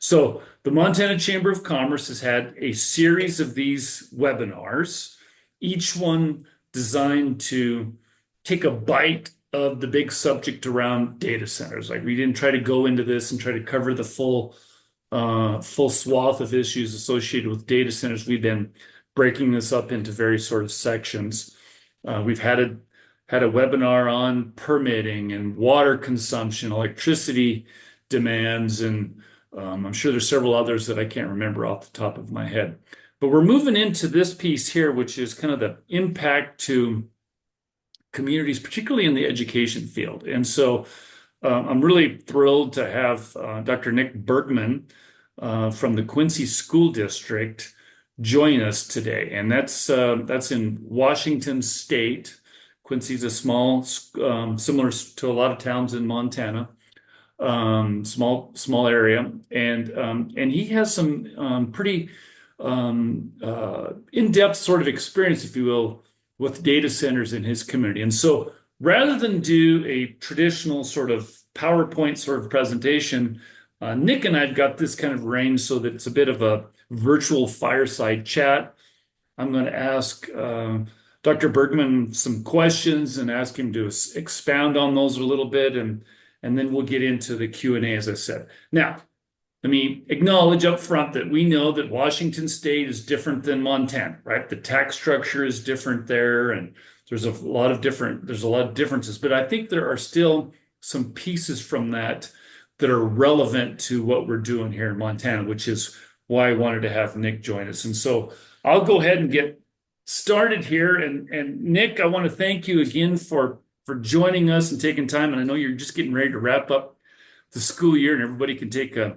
So the Montana Chamber of Commerce has had a series of these webinars, each one designed to take a bite of the big subject around data centers. Like we didn't try to go into this and try to cover the full swath of issues associated with data centers. We've been breaking this up into various sort of sections. We've had a webinar on permitting and water consumption, electricity demands, and I'm sure there's several others that I can't remember off the top of my head. But we're moving into this piece here, which is kind of the impact to communities, particularly in the education field. And so I'm really thrilled to have Dr. Nick Bergman from the Quincy School District join us today. And that's in Washington State. Quincy's a small, similar to a lot of towns in Montana, small area, and he has some pretty in-depth sort of experience, if you will, with data centers in his community. And so, rather than do a traditional sort of PowerPoint sort of presentation, Nick and I've got this kind of arranged so that it's a bit of a virtual fireside chat. I'm going to ask Dr. Bergman some questions and ask him to expound on those a little bit, and then we'll get into the Q&A, as I said. Now, let me acknowledge up front that we know that Washington State is different than Montana, right? The tax structure is different there, and there's a lot of differences, but I think there are still some pieces from that are relevant to what we're doing here in Montana, which is why I wanted to have Nick join us. And so I'll go ahead and get started here. And Nick, I want to thank you again for joining us and taking time. And I know you're just getting ready to wrap up the school year, and everybody can take a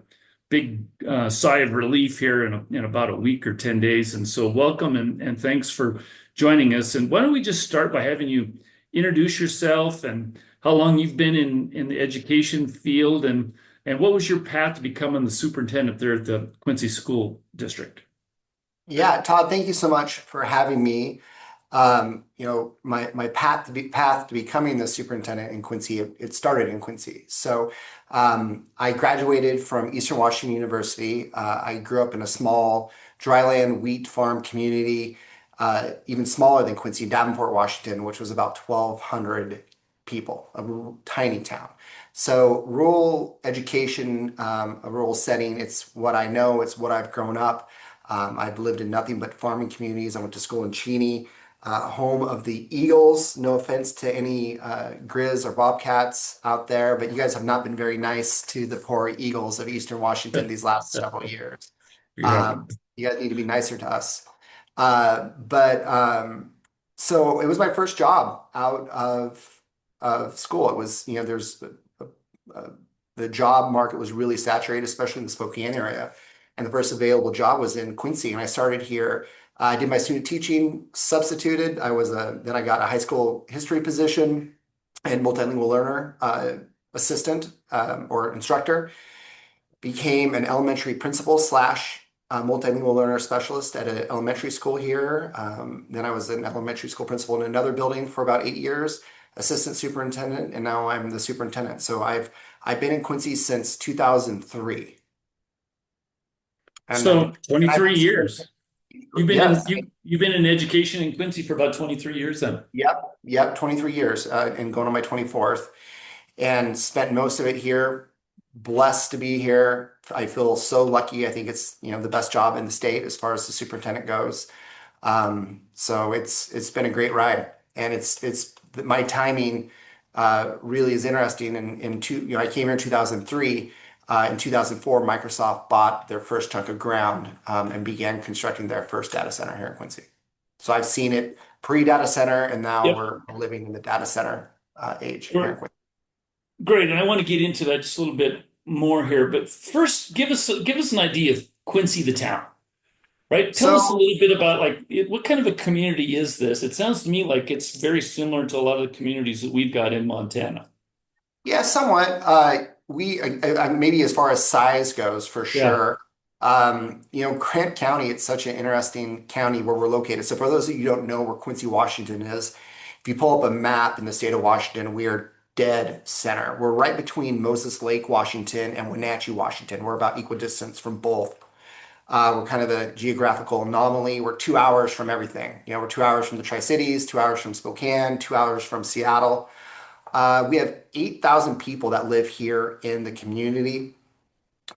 big sigh of relief here in about a week or 10 days. And so welcome and thanks for joining us. And why don't we just start by having you introduce yourself and how long you've been in the education field, and what was your path to becoming the superintendent there at the Quincy School District? Yeah, Todd, thank you so much for having me. My path to becoming the superintendent in Quincy, it started in Quincy. So I graduated from Eastern Washington University. I grew up in a small dryland wheat farm community, even smaller than Quincy, Davenport, Washington, which was about 1,200 people, a tiny town. So rural education, a rural setting, it's what I know, it's what I've grown up. I've lived in nothing but farming communities. I went to school in Cheney, home of the Eagles. No offense to any Grizz or Bobcats out there, but you guys have not been very nice to the poor Eagles of Eastern Washington these last several years. Yeah. You guys need to be nicer to us. So it was my first job out of school. It was, the job market was really saturated, especially in the Spokane area. And the first available job was in Quincy. And I started here. I did my student teaching, substituted. Then I got a high school history position and multilingual learner assistant or instructor. Became an elementary principal slash multilingual learner specialist at an elementary school here. Then I was an elementary school principal in another building for about 8 years, assistant superintendent, and now I'm the superintendent. So I've been in Quincy since 2003. And So 23 years. You've been in education in Quincy for about 23 years then. Yep, 23 years, and going on my 24th, and spent most of it here. Blessed to be here. I feel so lucky. I think it's the best job in the state as far as the superintendent goes. So it's been a great ride, and it's my timing really is interesting. I came here in 2003. In 2004, Microsoft bought their first chunk of ground and began constructing their first data center here in Quincy. So I've seen it pre-data center, and now we're living in the data center age here in Quincy. Great, and I want to get into that just a little bit more here. But first, give us an idea of Quincy, the town, right? Tell us a little bit about what kind of a community is this? It sounds to me like it's very similar to a lot of the communities that we've got in Montana. Yeah, somewhat. Maybe as far as size goes, for sure. Grant County, it's such an interesting county where we're located. So for those of you who don't know where Quincy, Washington is, if you pull up a map in the state of Washington, we are dead center. We're right between Moses Lake, Washington, and Wenatchee, Washington. We're about equidistant from both. We're kind of a geographical anomaly. We're 2 hours from everything. You know, we're 2 hours from the Tri-Cities, 2 hours from Spokane, 2 hours from Seattle. We have 8,000 people that live here in the community.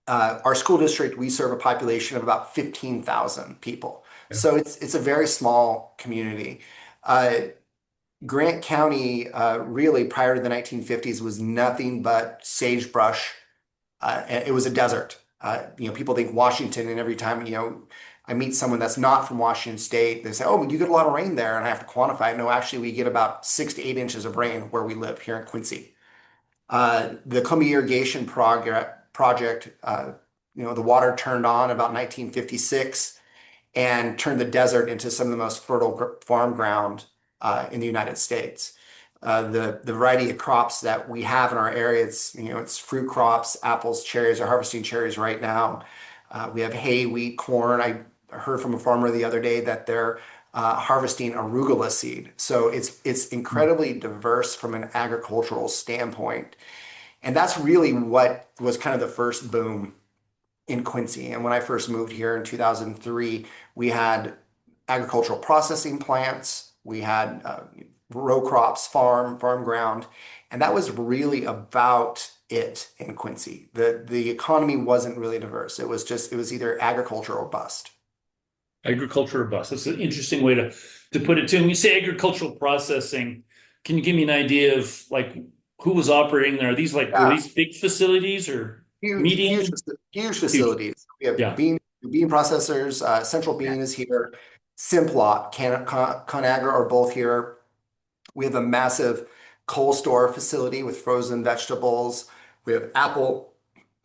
Our school district, we serve a population of about 15,000 people. Yeah. So it's a very small community. Uh, Grant County, really prior to the 1950s, was nothing but sagebrush. And it was a desert. You know, people think Washington, and every time, you know, I meet someone that's not from Washington State, they say, "Oh, you get a lot of rain there," and I have to quantify it. No, actually, we get about 6 to 8 inches of rain where we live here in Quincy. The Columbia Irrigation Project, you know, the water turned on about 1956 and turned the desert into some of the most fertile farm ground in the United States. The variety of crops that we have in our area, it's, you know, it's fruit crops, apples, cherries. Are harvesting cherries right now. We have hay, wheat, corn. I heard from a farmer the other day that they're harvesting arugula seed. So it's incredibly diverse from an agricultural standpoint. And that's really what was kind of the first boom in Quincy. And when I first moved here in 2003, we had agricultural processing plants, we had row crops, farm ground, and that was really about it in Quincy. The economy wasn't really diverse. It was either agriculture or bust. Agriculture or bust. That's an interesting way to put it too. When you say agricultural processing, can you give me an idea of like who was operating there? Are these like were Yeah, these big facilities or medium? huge Huge. facilities. We have Yeah. bean processors. Central Bean is here. Simplot, Conagra are both here. We have a massive cold store facility with frozen vegetables. We have apple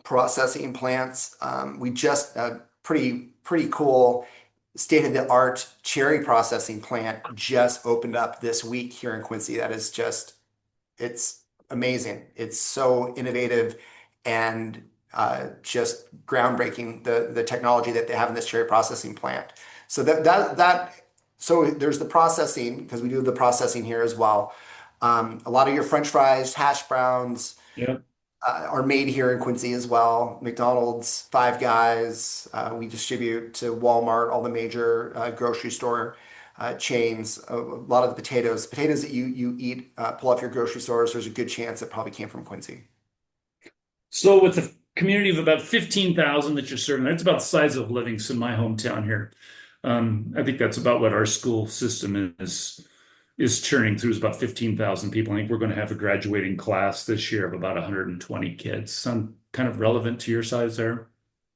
processing plants. We just pretty cool state-of-the-art cherry processing plant just opened up this week here in Quincy. That is just it's amazing. It's so innovative and just groundbreaking the technology that they have in this cherry processing plant. So so there's the processing because we do the processing here as well. A lot of your French fries, hash browns Yeah. are made here in Quincy as well. McDonald's, Five Guys, we distribute to Walmart, all the major grocery store chains. A lot of the potatoes that you eat, pull off your grocery stores, there's a good chance it probably came from Quincy. So with a community of about 15,000 that you're serving, that's about the size of Livingston, my hometown here. I think that's about what our school system is churning through is about 15,000 people. I think we're going to have a graduating class this year of about 120 kids. Some kind of relevant to your size there.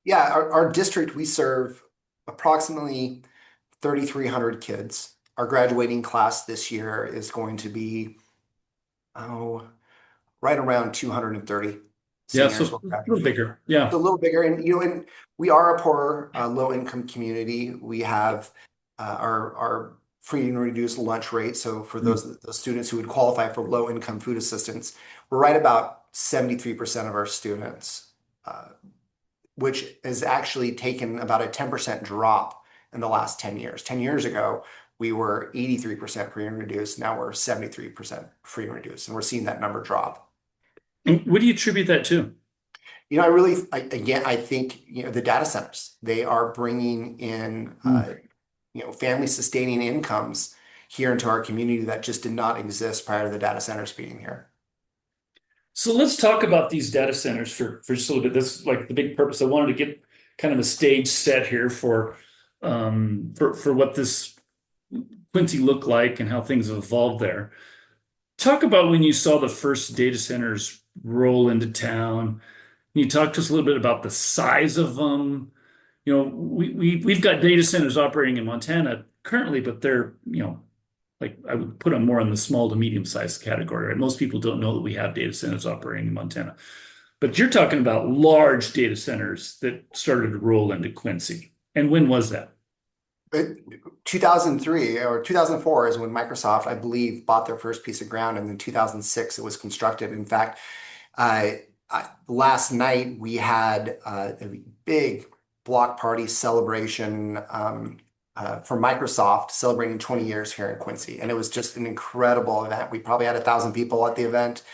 Yeah, our district, we serve approximately 3,300 kids. Our graduating class this year is going to be, oh, right around 230 Yeah, so seniors will a little graduate. bigger. It's a Yeah. little bigger, and you know, and we are a poor, low income community. We have our free and reduced lunch rate. So for Mm. those students who would qualify for low income food assistance, we're right about 73% of our students, which has actually taken about a 10% drop in the last 10 years. 10 years ago, we were 83% free and reduced. Now we're 73% free and reduced, and we're seeing that number drop. And what do you attribute that to? You know, again, I think, you know, the data centers, they are bringing in, Mm. you know, family sustaining incomes here into our community that just did not exist prior to the data centers being here. So let's talk about these data centers for just a little bit. This is like the big purpose. I wanted to get kind of a stage set here for what this Quincy looked like and how things have evolved there. Talk about when you saw the first data centers roll into town. Can you talk to us a little bit about the size of them? You know, we've got data centers operating in Montana currently, but they're, you know, like I would put them more in the small to medium sized category, right? Most people don't know that we have data centers operating in Montana. But you're talking about large data centers that started to roll into Quincy. And when was that? But 2003 or 2004 is when Microsoft, I believe, bought their first piece of ground, and in 2006 it was constructed. In fact, last night we had a big block party celebration for Microsoft celebrating 20 years here in Quincy, and it was just an incredible event. We probably had 1,000 people at the event.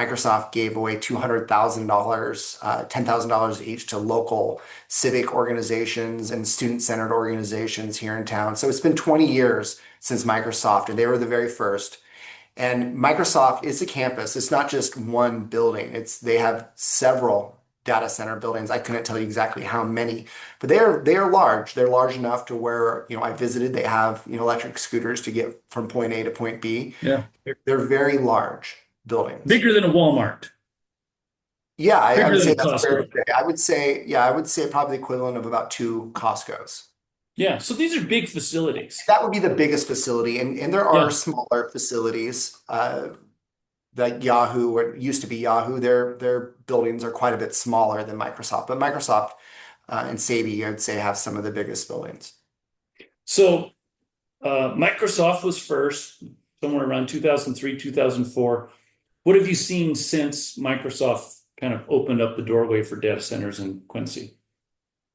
Microsoft gave away $200,000, $10,000 each to local civic organizations and student-centered organizations here in town. So it's been 20 years since Microsoft, and they were the very first. And Microsoft is a campus. It's not just one building. They have several data center buildings. I couldn't tell you exactly how many, but they are large. They're large enough to where, I visited, they have, electric scooters to get from point A to point B. Yeah. They're very large buildings. Bigger than a Walmart, Yeah, I bigger would than say a that's fair to Costco. say. I would say probably the equivalent of about two Costco's. Yeah. So these are big facilities. That would be the biggest facility, and there are Yeah. smaller facilities. Like Yahoo, or it used to be Yahoo, their buildings are quite a bit smaller than Microsoft. But Microsoft and Sabi, I'd say, have some of the biggest buildings. So Microsoft was first, somewhere around 2003, 2004. What have you seen since Microsoft kind of opened up the doorway for data centers in Quincy?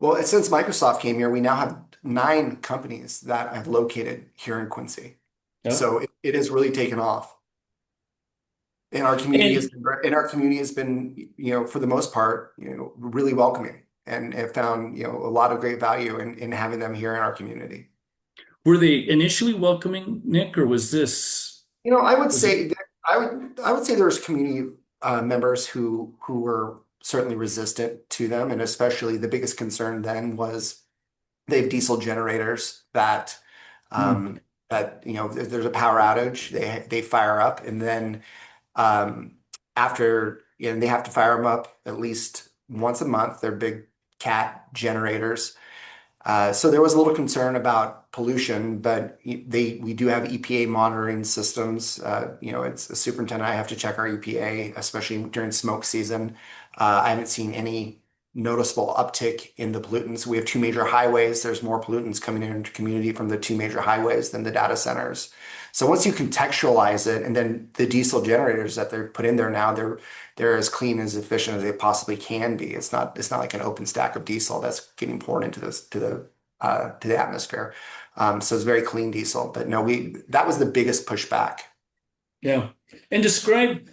Well, since Microsoft came here, we now have 9 companies that have located here in Quincy. Yeah. So it has really taken off. And our community has And been, for the most part, really welcoming, and have found, a lot of great value in having them here in our community. were they initially welcoming, Nick, or was this, I would was it? say I would say there's community members who were certainly resistant to them, and especially the biggest concern then was they have diesel generators that Hmm. um, if there's a power outage, they fire up, and then um, after they have to fire them up at least once a month. They're big cat generators. So there was a little concern about pollution, but we do have EPA monitoring systems. It's a superintendent. I have to check our EPA, especially during smoke season. I haven't seen any noticeable uptick in the pollutants. We have 2 major highways. There's more pollutants coming into the community from the 2 major highways than the data centers. So once you contextualize it, and then the diesel generators that they're put in there now, they're as clean, as efficient as they possibly can be. It's not like an open stack of diesel that's getting poured into this to the atmosphere. So it's very clean diesel. But no, we that was the biggest pushback. Yeah. And describe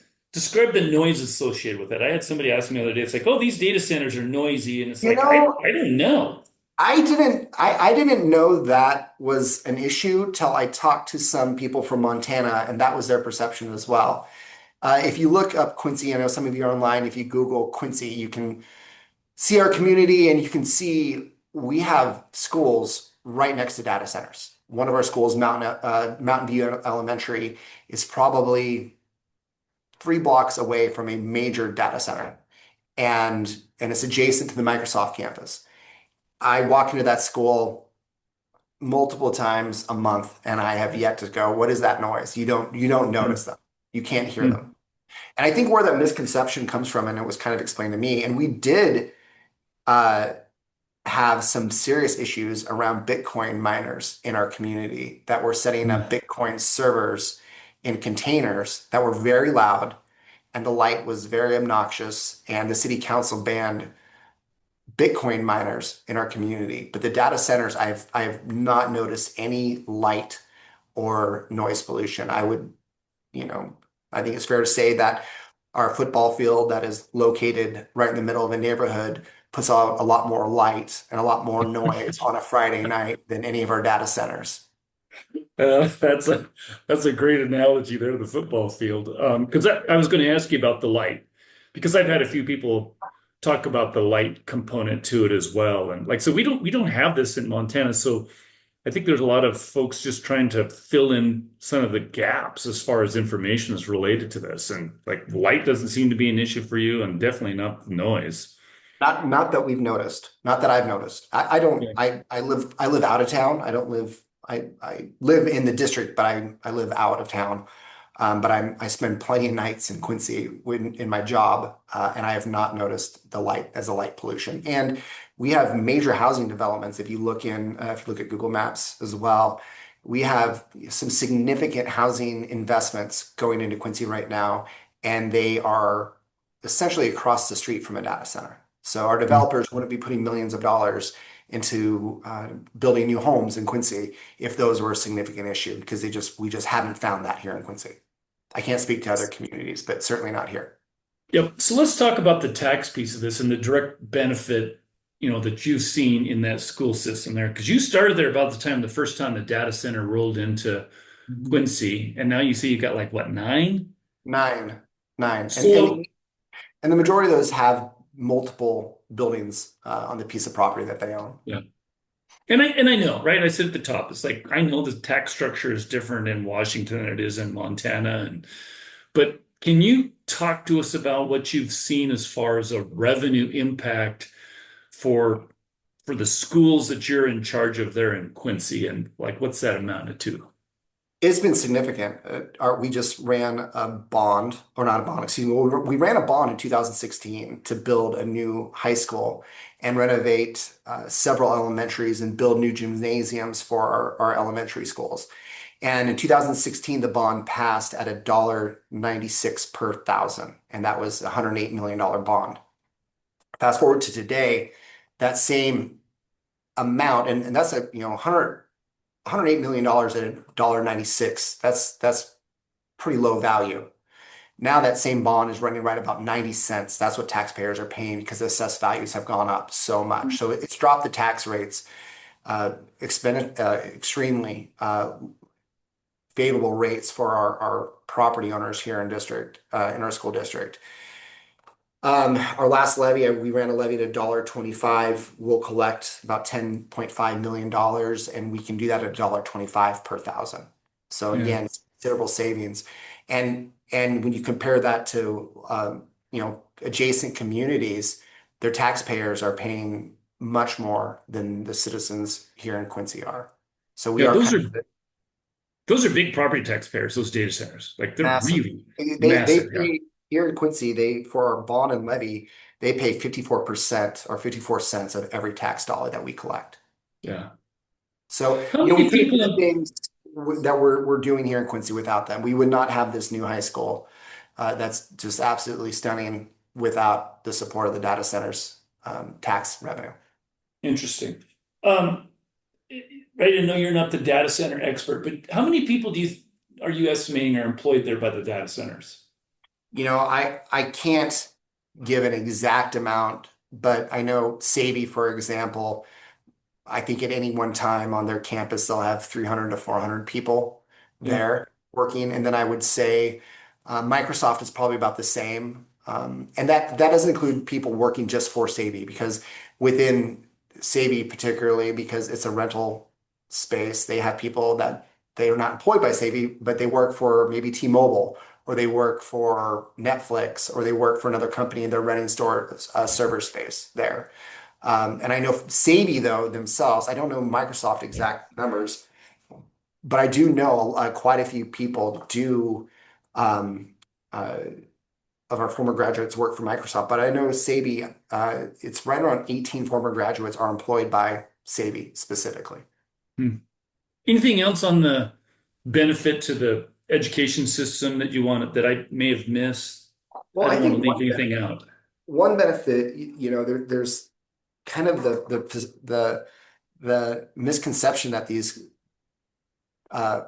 the noise associated with it. I had somebody ask me the other day, it's like, oh, these data centers are noisy. And it's You like, know, I don't know. I didn't know that was an issue till I talked to some people from Montana, and that was their perception as well. If you look up Quincy, I know some of you are online. If you Google Quincy, you can see our community, and you can see we have schools right next to data centers. One of our schools, Mountain View Elementary, is probably 3 blocks away from a major data center, and it's adjacent to the Microsoft campus. I walk into that school multiple times a month, and I have yet to go, what is that noise? You don't notice them. You can't hear Hmm. them. And I think where that misconception comes from, and it was kind of explained to me, and we did uh, have some serious issues around Bitcoin miners in our community that were setting Hmm. up Bitcoin servers in containers that were very loud, and the light was very obnoxious, and the city council banned Bitcoin miners in our community. But the data centers, I have not noticed any light or noise pollution. You know, I think it's fair to say that our football field that is located right in the middle of a neighborhood puts out a lot more light and a lot more noise on a Friday night than any of our data centers. That's a great analogy there, the football field. Because I was going to ask you about the light, because I've had a few people talk about the light component to it as well. And like, so we don't have this in Montana. So I think there's a lot of folks just trying to fill in some of the gaps as far as information is related to this. And like light doesn't seem to be an issue for you, and definitely not noise. Not that we've noticed, not that I've noticed. I don't, Yeah. I live out of town. I don't live, I live in the district, but I live out of town. But I spend plenty of nights in Quincy in my job, and I have not noticed the light as a light pollution. And we have major housing developments. If you look at Google Maps as well, we have some significant housing investments going into Quincy right now, and they are essentially across the street from a data center. So our developers wouldn't be putting millions of dollars into building new homes in Quincy if those were a significant issue, because we just haven't found that here in Quincy. I can't speak to other communities, but certainly not here. Yep. So let's talk about the tax piece of this and the direct benefit, that you've seen in that school system there. Because you started there about the first time the data center rolled into Mhm. Quincy, and now you see you got like what, nine? Nine, nine, So and the majority of those have multiple buildings on the piece of property that they own. yeah. And I know, right? I said at the top, it's like I know the tax structure is different in Washington than it is in Montana. But can you talk to us about what you've seen as far as a revenue impact for for the schools that you're in charge of there in Quincy, and like what's that amounted to? It's been significant. We just ran a bond, or not a bond, excuse me. We ran a bond in 2016 to build a new high school and renovate several elementaries and build new gymnasiums for our elementary schools. And in 2016, the bond passed at $1.96 per thousand, and that was a $108 million bond. Fast forward to today, that same amount, and that's a 108 million dollars at $1.96. That's pretty low value. Now that same bond is running right about 90 cents. That's what taxpayers are paying because the assessed values have gone up so much. So it's dropped the tax rates, extremely favorable rates for our property owners here in our school district. Our last levy, we ran a levy at $1.25. We'll collect about $10.5 million, and we can do that at $1.25 per thousand. So Yeah. again, it's considerable savings. And when you compare that to adjacent communities, their taxpayers are paying much more than the citizens here in Quincy are. So we Yeah, are those kind are of those are big property taxpayers, those data centers. Like they're massive. really They massive. Yeah. pay here in Quincy, they for our bond and levy, they pay 54% or 54 cents of every tax dollar that we collect. Yeah. So, How we many couldn't do people the in things that we're doing here in Quincy without them. We would not have this new high school that's just absolutely stunning without the support of the data centers tax revenue. Interesting. Um, right, I know you're not the data center expert, but how many people are you estimating are employed there by the data centers? I can't give an exact amount, but I know Savvy, for example, I think at any one time on their campus, they'll have 300 to 400 people Yeah. there working. And then I would say Microsoft is probably about the same. And that doesn't include people working just for Savvy, because within Savvy, particularly because it's a rental space, they have people that they are not employed by Savvy, but they work for maybe T-Mobile, or they work for Netflix, or they work for another company and they're renting server space there. And I know Savvy, though, themselves, I don't know Microsoft exact numbers, but I do know quite a few people do um, uh, of our former graduates work for Microsoft. But I know Savvy, it's right around 18 former graduates are employed by Savvy specifically. Hmm. Anything else on the benefit to the education system that you want that I may have missed? Well, I I don't want to think leave anything out. one benefit, there's kind of the misconception that these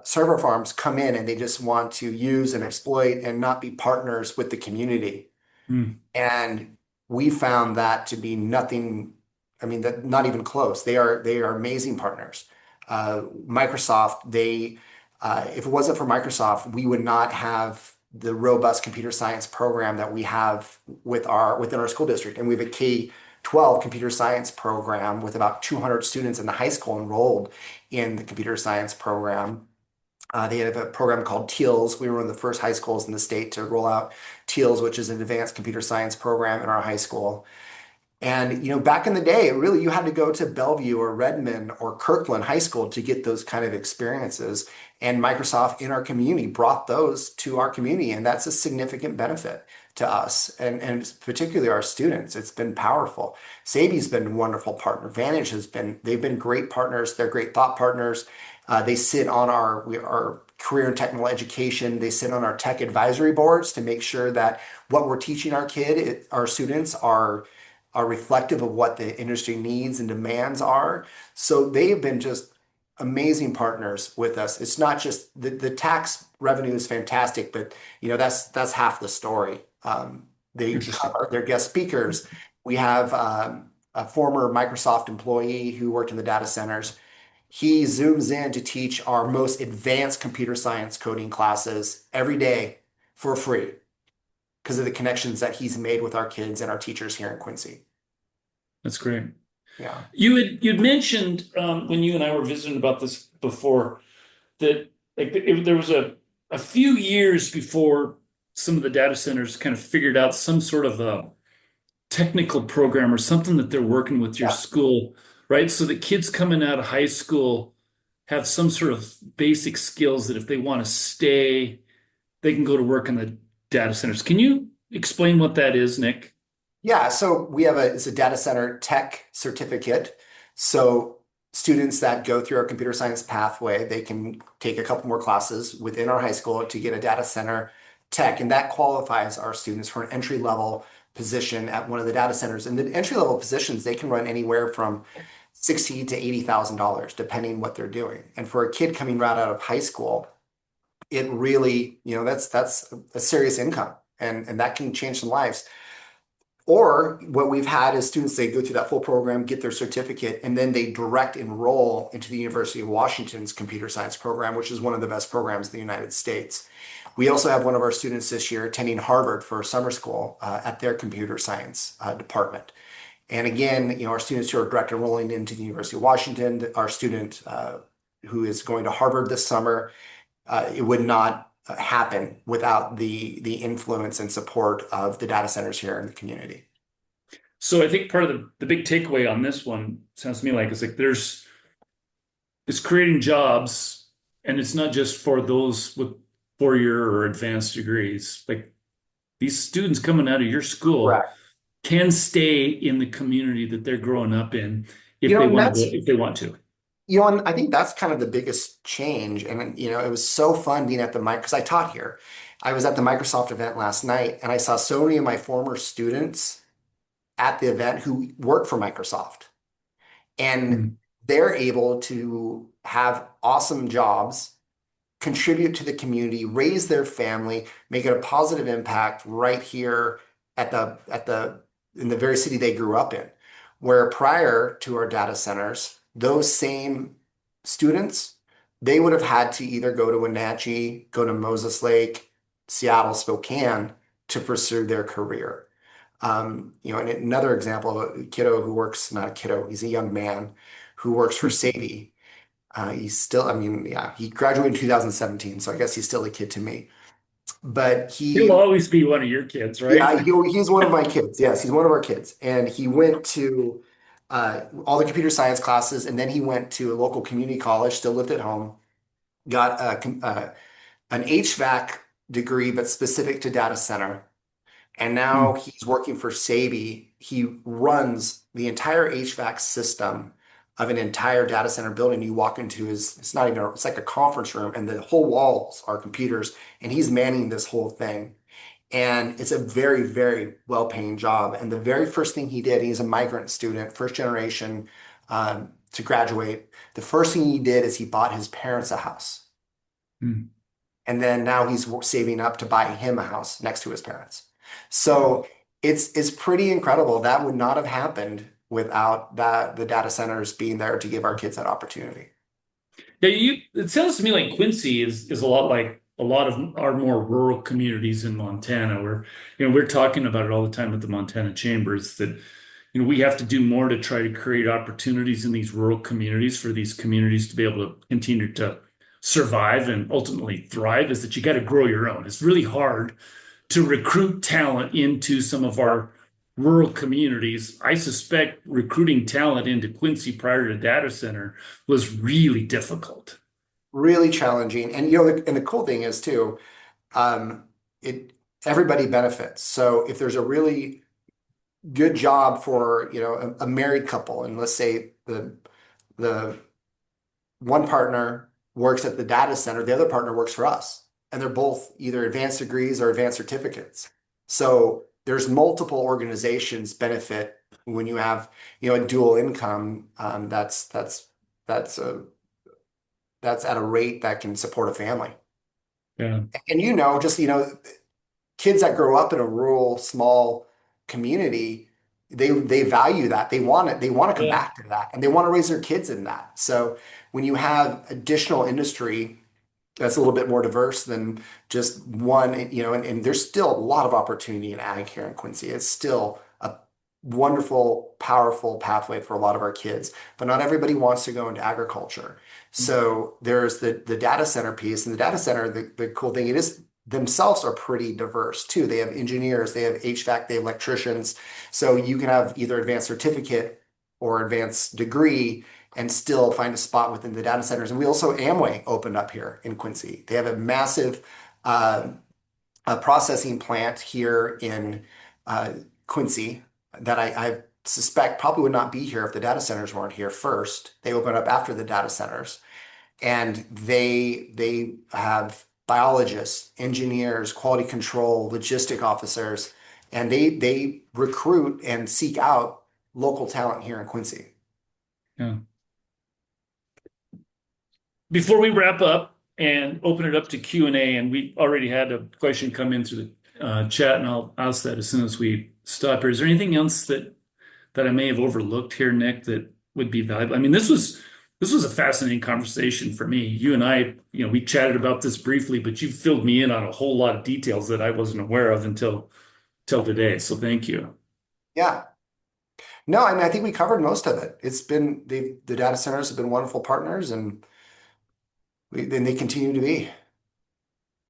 server farms come in and they just want to use and exploit and not be partners with the community. Hmm. And we found that to be nothing, I mean, that not even close. They are amazing partners. Microsoft, if it wasn't for Microsoft, we would not have the robust computer science program that we have within our school district. And we have a K-12 computer science program with about 200 students in the high school enrolled in the computer science program. They have a program called TEALS. We were one of the first high schools in the state to roll out TEALS, which is an advanced computer science program in our high school. And back in the day, really you had to go to Bellevue or Redmond or Kirkland High School to get those kind of experiences. And Microsoft in our community brought those to our community, and that's a significant benefit to us and particularly our students. It's been powerful. Sadie's been a wonderful partner. Vantage they've been great partners. They're great thought partners. They sit on our career and technical education. They sit on our tech advisory boards to make sure that what we're teaching our students are reflective of what the industry needs and demands are. So they've been just amazing partners with us. It's not just the tax revenue is fantastic, but that's half the story. They Interesting. cover their guest speakers. We have a former Microsoft employee who worked in the data centers. He zooms in to teach our most advanced computer science coding classes every day for free because of the connections that he's made with our kids and our teachers here in Quincy. That's great. Yeah. You'd mentioned when you and I were visiting about this before that there was a few years before some of the data centers kind of figured out some sort of a technical program or something that they're working with your Yeah. school, right? So the kids coming out of high school have some sort of basic skills that if they want to stay, they can go to work in the data centers. Can you explain what that is, Nick? Yeah, so we have it's a data center tech certificate. So students that go through our computer science pathway, they can take a couple more classes within our high school to get a data center tech, and that qualifies our students for an entry level position at one of the data centers. And the entry level positions, they can run anywhere from 60 to $80,000, depending what they're doing. And for a kid coming right out of high school, it really, that's a serious income, and that can change some lives. Or what we've had is students, they go through that full program, get their certificate, and then they direct enroll into the University of Washington's computer science program, which is one of the best programs in the United States. We also have one of our students this year attending Harvard for summer school at their computer science department. And again, our students who are direct enrolling into the University of Washington, our student who is going to Harvard this summer, it would not happen without the influence and support of the data centers here in the community. So I think part of the big takeaway on this one sounds to me like there's it's creating jobs, and it's not just for those with 4-year or advanced degrees. Like these students coming out of your school Correct. can stay in the community that they're growing up in You if know, they and want to that's go, if they want to. and I think that's kind of the biggest change. And it was so fun being at the mic because I taught here. I was at the Microsoft event last night, and I saw so many of my former students at the event who work for Microsoft. And Mm. they're able to have awesome jobs, contribute to the community, raise their family, make it a positive impact right here at the in the very city they grew up in. Where prior to our data centers, those same students, they would have had to either go to Wenatchee, go to Moses Lake, Seattle, Spokane to pursue their career. And another example of a kiddo who works, not a kiddo, he's a young man who works for Sadie. He's still, I mean, yeah, he graduated in 2017, so I guess he's still a kid to me. But He'll always be one of your kids, right? yeah, he's one of my kids. Yes, he's one of our kids. And he went to all the computer science classes, and then he went to a local community college, still lived at home, got an HVAC degree, but specific to data center. And now Mm. he's working for Saby. He runs the entire HVAC system of an entire data center building. You walk into it's not even, it's like a conference room, and the whole walls are computers, and he's manning this whole thing. And it's a very, very well-paying job. And the very first thing he did, he's a migrant student, first generation to graduate. The first thing he did is he bought his parents a house. Mm. And then now he's saving up to buy him a house next to his parents. So it's pretty incredible. That would not have happened without the data centers being there to give our kids that opportunity. Yeah, it sounds to me like Quincy is a lot like a lot of our more rural communities in Montana, where we're talking about it all the time at the Montana Chambers that we have to do more to try to create opportunities in these rural communities for these communities to be able to continue to survive and ultimately thrive. Is that you got to grow your own. It's really hard to recruit talent into some of our rural communities. I suspect recruiting talent into Quincy prior to data center was really difficult. Really challenging. And and the cool thing is too, um, it everybody benefits. So if there's a really good job for, a married couple, and let's say the one partner works at the data center, the other partner works for us, and they're both either advanced degrees or advanced certificates. So there's multiple organizations benefit when you have, a dual income. That's a that's at a rate that can support a family. Yeah. And just kids that grow up in a rural, small community, they value that. They want it. They want to come Yeah. back to that, and they want to raise their kids in that. So when you have additional industry that's a little bit more diverse than just one, and there's still a lot of opportunity in ag here in Quincy. It's still a wonderful, powerful pathway for a lot of our kids, but not everybody wants to go into agriculture. So there's the data center piece, and the data center, the cool thing, it is themselves are pretty diverse too. They have engineers, they have HVAC, they have electricians. So you can have either advanced certificate or advanced degree and still find a spot within the data centers. And we also, Amway opened up here in Quincy. They have a massive uh, processing plant here in Quincy that I suspect probably would not be here if the data centers weren't here first. They opened up after the data centers, and they have biologists, engineers, quality control, logistic officers, and they recruit and seek out local talent here in Quincy. Yeah. Before we wrap up and open it up to Q&A, and we already had a question come in through the chat, and I'll ask that as soon as we stop here. Is there anything else that I may have overlooked here, Nick, that would be valuable? I mean, this was a fascinating conversation for me. You and I, we chatted about this briefly, but you filled me in on a whole lot of details that I wasn't aware of until today. So thank you. Yeah. No, I mean, I think we covered most of it. It's been the data centers have been wonderful partners, and they continue to be.